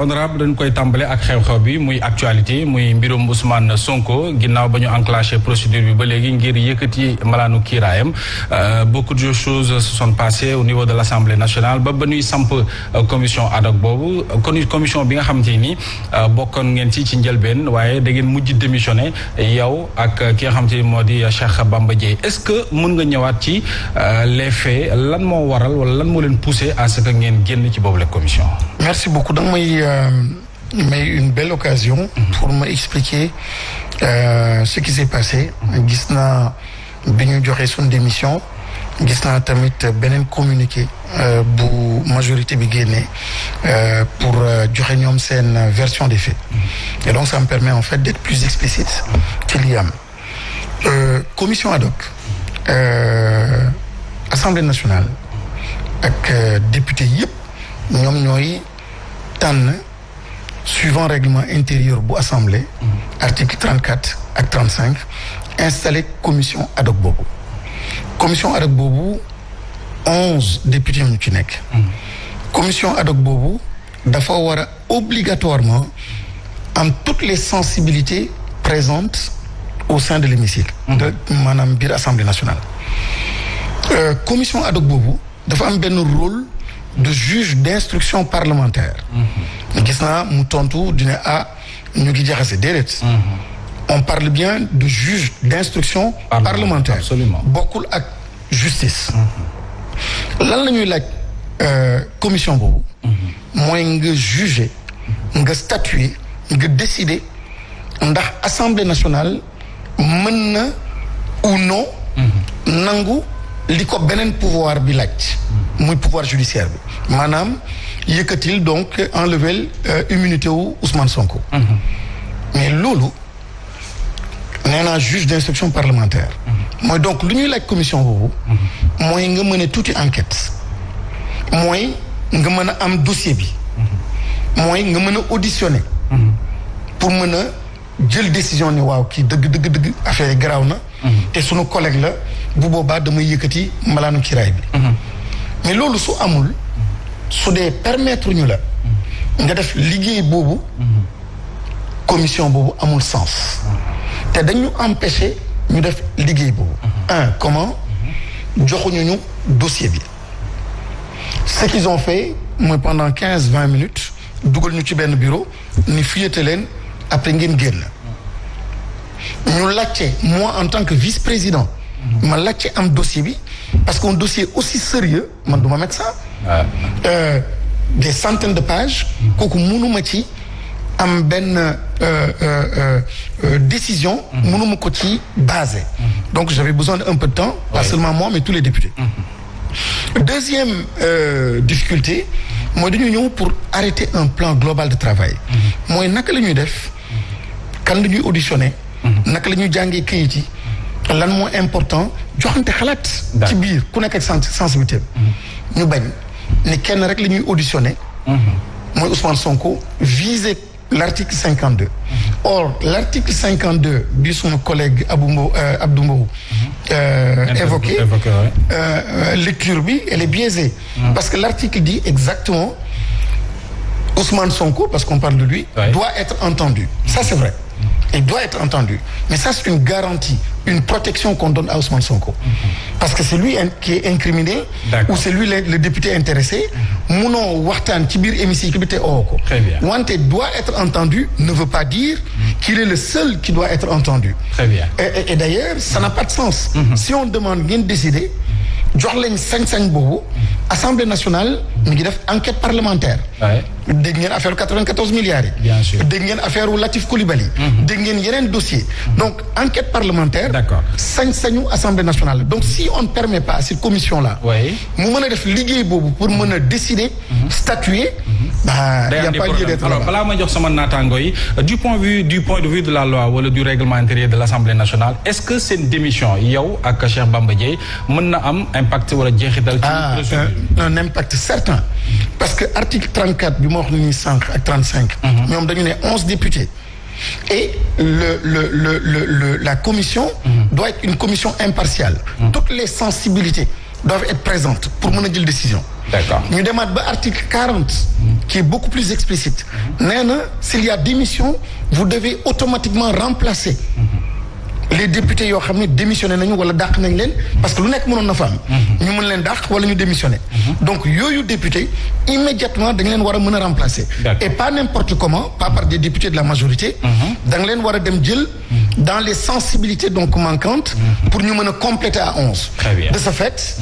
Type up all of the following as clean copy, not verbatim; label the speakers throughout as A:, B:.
A: honorable dañ koy tàmbale ak xew-xew bi muy actualité muy mbirum Ousmane Sonko ginnaaw ba ñu enclenché procédure bi ba léegi ngir yëkkati malaanu kiiraayam beaucoup de choses se sont passées au niveau de l'Assemblée nationale ba ñuy samp commission ad hoc boobu commission bi nga xamante ni bokkoon ngeen ci njëlbeen waaye da ngeen mujj démissionné yow ak ki nga xamante ni moo di Cheikh Bamba Dièye est-ce que mën nga ñëwaat ci les faits lan moo waral wala lan moo leen poussé à ce que ngeen génn ci boobu la commission.
B: Merci beaucoup. Donc, mais une belle occasion pour m'expliquer ce qui s'est passé. Gis naa bi ñu joxe suñu démission gis naa tamit beneen communiqué bu majorité bi génne pour joxe ñoom seen version des faits. Et donc ça me permet en fait d'être plus explicite ci li am. Commission ad hoc Assemblée nationale ak député yëpp ñoom ñooy tànn suivant règlement intérieur bu assemblée article 34 ak 35 installé commission ad hoc boobu commission ad hoc boobu 11 députés ñu ci nekk commission ad hoc boobu dafa war a obligatoirement am toutes les sensibilités présentes au sein de l'hémicycle de maanaam biir assemblée nationale commission ad hoc boobu dafa am benn rôle de juge d'instruction parlementaire. gis naa mu tontu dina ñu ngi jaxase déedéet. On parle bien de juge d'instruction parlementaire.
A: Absolument.
B: bokkul ak justice. lan la ñuy laaj commission boobu. mooy nga juger nga statuer nga décider ndax assemblée nationale mën na ou non. nangu li ko beneen pouvoir bi laaj. muy pouvoir judiciaire bi maanaam yëkkatil donc enlever immunité wu Ousmane Sonko. mais loolu nee naa juge d'instruction parlementaire. mooy donc lu ñuy laaj commission boobu. mooy nga mën a tuuti enquête. mooy nga mën a am dossier bi. mooy nga mën a auditionner. pour mën a jël décision ni waaw kii dëgg affaire yi garaaw na. te sunu collègue la bu boobaa damay yëkkati malaanu kiraay bi. mais loolu su amul su dee permettre ñu la nga def liggéey boobu commission boobu amul sens te dañu empêcher ñu def liggéey boobu comment joxuñu ñu dossier bi ce qu'ils ont fait mooy pendant 15-20 minutes dugal ñu ci benn bureau ni fiyate leen après ngeen génn ñu laajte moi en tant que vice-président ma laajte am dossier bi parce qu'un dossier aussi sérieux man du ma médecin des centaines de pages kooku mënuma ci am benn décision mënuma ko ci basé donc j'avais besoin d'un peu de temps pas seulement moi mais tous les députés deuxième difficulté mooy dañu ñëw pour arrêter un plan global de travail mooy naka la ñuy def kan la ñuy auditionner naka la ñuy jàngee kayit yi lan moo important joxante xalaat ci biir ku nekk ak sensibilité ñu bañ ni kenn rek la ñuy auditionné mooy Ousmane Sonko viser l'article 52 or l'article 52 bi suma collègue Abdou Mbow évoqué lecture bi elle est biaisée parce que l'article dit exactement Ousmane Sonko parce qu'on parle de lui doit être entendu ça c'est vrai il doit être entendu mais ça c'est une garantie une protection qu'on donne à Ousmane Sonko parce que c'est lui qui est incriminé ou c'est lui le député intéressé munoo waxtaan ci biir hémicycle bi te oo ko wante doit être entendu ne veut pas dire qu'il est le seul qui doit être entendu
A: très bien
B: et d'ailleurs ça n'a pas de sens si on demande ngeen décider jox leen sañ-sañ boobu Assemblée nationale mi ngi def enquête parlementaire dégg ngeen affaire 94 milliards yi
A: bien sûr
B: dégg ngeen affaire wu Latif Coulibaly dégg ngeen yeneen dossier donc enquête parlementaire sañ-sañu Assemblée nationale donc si on ne permet pas à cette commission là mu mën a def liggéey boobu pour mën a décider statuer il y a pas lieu d'être
A: alors balaa ma jox sama naataango yi du point de vue de la loi wala du règlement intérieur de l'Assemblée nationale est-ce que seen démission yow ak Cheikh Bamba Dièye mën na am impact wala jeexital ci
B: un impact certain parce que article 34 bi ma wax ni sànq ak 35 ñoom dañu ne 11 députés et la commission doit être une commission impartiale toutes les sensibilités doivent être présentes pour mën a jël décision
A: d'accord
B: ñu demaat ba article 40 qui est beaucoup plus explicite. nee na s'il y a démission vous devez automatiquement remplacer les députés yoo xam ne démissionné nañu wala dàq nañ leen parce que lu nekk mënoon na fa am. ñu mën leen dàq wala ñu démissionné. donc yooyu député immédiatement da nga leen war a mën a remplacer. et pas n'importe comment pas par des députés de la majorité. da nga leen war a dem jël dans les sensibilités donc manquantes. pour ñu mën a compléter à 11.
A: Très bien.
B: de ce fait.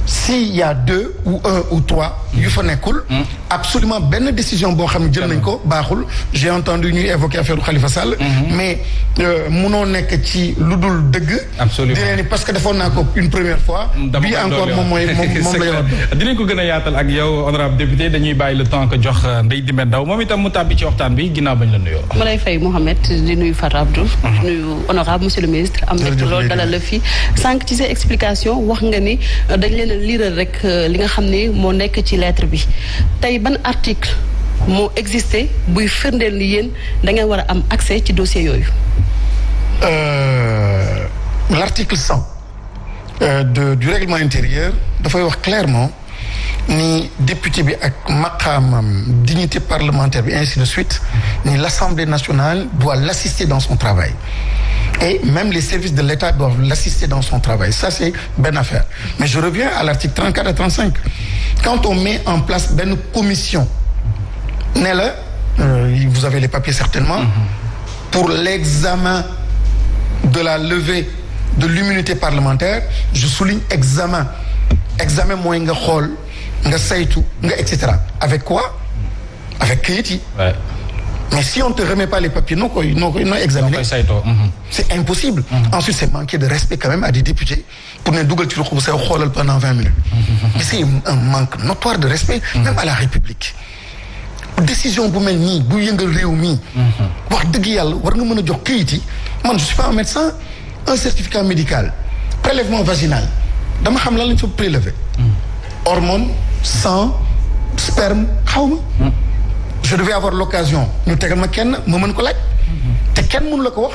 B: s'il y a 2 ou 1 ou 3 yu fa nekkul. absolument benn décision boo xam ne jël nañ ko baaxul. j'ai entendu ñuy évoquer affaire Khalifa Sall. mais munoo nekk ci lu dul dëgg.
A: absolument
B: dinañ ni parce que defoon naa ko une première fois. bii encore moom mooy moom la yor.
A: dinañ ko gën a yaatal ak yow honorable député dañuy bàyyi le temps que jox Ndeye Dimbé Ndaw moom itam mu tàbbi ci waxtaan bi ginnaaw bañ la nuyoo.
C: ma lay fay Mouhamed di nuyu Fatou Abdou. di nuyu honorable monsieur le ministre. am na loolu dalal la fi sànq ci sa explication wax nga ni dañ leen a liiral rek li nga xam ni moo nekk ci lettre bi tey ban article moo existé buy firndeel ni yéen da ngeen war a am accès ci dossier yooyu.
B: L'article 100 du règlement intérieur dafay wax clairement ni député bi ak maqaamam dignité parlementaire bi ainsi de suite ni l'Assemblée nationale doit l'assister dans son travail et même les services de l'État doivent l'assister dans son travail ça c'est benn affaire mais je reviens à l'article 34 et 35 quand on met en place benn commission ne la vous avez les papiers certainement pour l'examen de la levée de l'immunité parlementaire je souligne examen mooy nga xool nga saytu nga et cetera avec quoi avec këyit yi. mais si on te remet pas les papiers noo examiner. c'est impossible. ensuite c'est manquer de respect quand même à des députés pour ne dugal ci ruq bu say xoolal pendant 20 minutes. mais c'est un manque notoire de respect. même à la République. décision bu mel nii bu yëngal réew mi. wax dëgg yàlla war nga mën a jox këyit yi man je suis pas un médecin un certificat médical prélèvement vaginal dama xam lan lañ fa prélever. hormones sang sperme xaw ma. je devais avoir l'occasion ñu tegal ma kenn ma mën ko laaj. te kenn mënu la ko wax.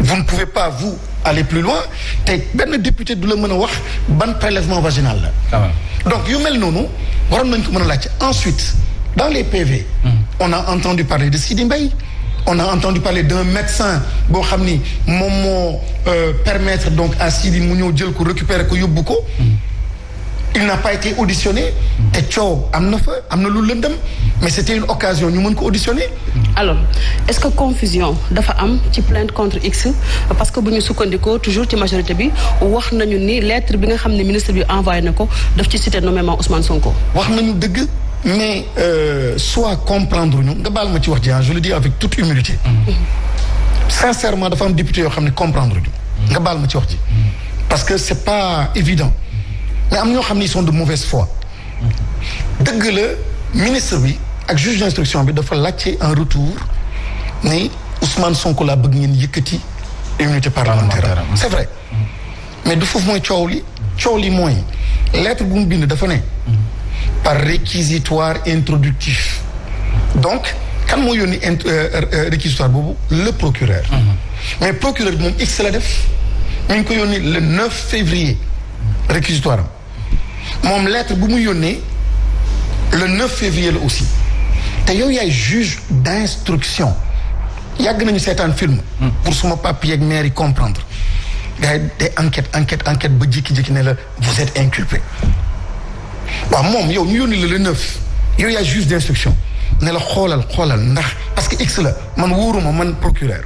B: vous ne pouvez pas vous aller plus loin te benn député du la mën a wax ban prélèvement vaginal la. donc yu mel noonu waroon nañ ko mën a laaj ensuite. Dans les PV, on a entendu parler de Sidi Mbaye, on a entendu parler d'un médecin boo xam ni moom moo permettre donc à Sidi mu ñëw jël ko récupérer ko yóbbu ko. Il n'a pas été auditionné. te coow am na fa am na lu lëndëm mais c'était une occasion ñu mën ko auditionner.
C: alors est-ce que confusion dafa am ci plainte contre X parce que bu ñu sukkandikoo toujours ci majorité bi wax nañu ni lettre bi nga xam ne ministre bi envoyé na ko daf ci cité nommément Ousmane Sonko.
B: wax nañu dëgg. mais soit comprendre ñu nga baal ma ci wax ji je le dis avec toute humilité. sincèrement dafa am député yoo xam ne comprendre ñu. nga baal ma ci wax ji. parce que c'est pas évident. mais am ñoo xam ne ils sont de mauvaise foi. dëgg la ministre bi ak juge d'instruction bi dafa laajte un retour ni Ousmane Sonko laa bëgg ngeen yëkkati immunité parlementaire. c'est vrai. mais du foofu mooy coow li mooy lettre bu mu bind dafa ne. par réquisitoire introductif. donc kan moo yónni réquisitoire boobu le procureur. mais procureur bi moom X la def mi ngi ko yónni le 9 février réquisitoire am moom lettre bu mu yónnee le 9 février la aussi te yow yaay juge d'instruction yàgg nañu seetaan film. pour suma papier ak maire yi comprendre gars yi day enquête ba jékki-jékki ne la vous êtes inculpé. waaw moom yow ñu yónni la le 9 yow yaa juge d'instruction ne la xoolal ndax parce que X la man wóoruma man procureur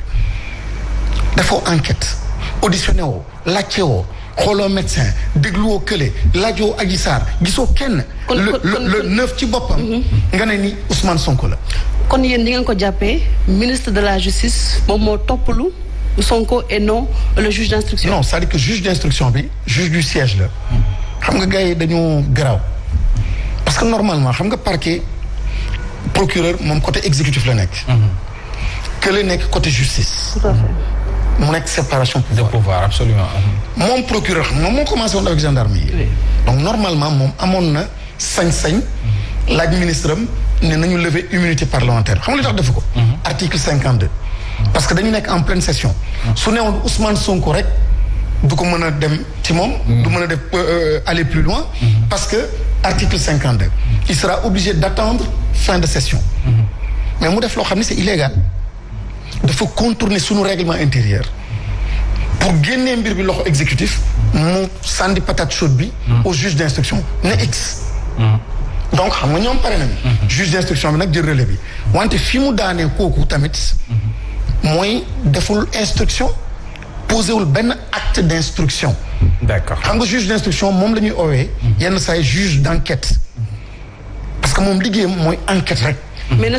B: dafoo enquête auditionné woo laajte woo xooloo médecin dégluwoo kële laajoo Adji Sarr gisoo kenn. le 9 ci boppam. nga ne ni Ousmane Sonko la.
C: kon yéen di ngeen ko jàppee ministre de la justice moom moo toppalu Sonko et non le juge d'instruction.
B: non c'est-à-dire que juge d'instruction bi juge du siège la. xam nga gars yi dañoo garaaw. parce que normalement xam nga parquet procureur moom côté exécutif la nekk. que la nekk côté justice.
C: tout à fait.
B: mu nekk séparation
A: de pouvoir absolument.
B: moom procureur moom moo commencé woon avec gendarme yi. donc normalement moom amoon na sañ-sañ. laaj ministre am ne nañu lever immunité parlementaire xam nga li tax def ko. article 52. parce que dañu nekk en pleine session. su newoon Ousmane Sonko rek. du ko mën a dem ci moom. du mën a def aller plus loin. parce que article 52. il sera obligé d'attendre fin de session. mais mu def loo xam ne c'est illégal. dafa contourner sunu règlement intérieur. pour génnee mbir bi loxo exécutif. mu sànni patate chaude bi. au juge d'instruction ne X. donc xam nga ñoom pare nañu. juge d'instruction bi nag jël relais bi. wante fi mu daanee kooku tamit. mooy deful instruction. posé wul benn acte d'instruction.
A: d'accord
B: xam nga juge d'instruction moom la ñuy oowee. yenn saa yi juge d'enquête. parce que moom liggéeyam mooy enquête rek.
C: mais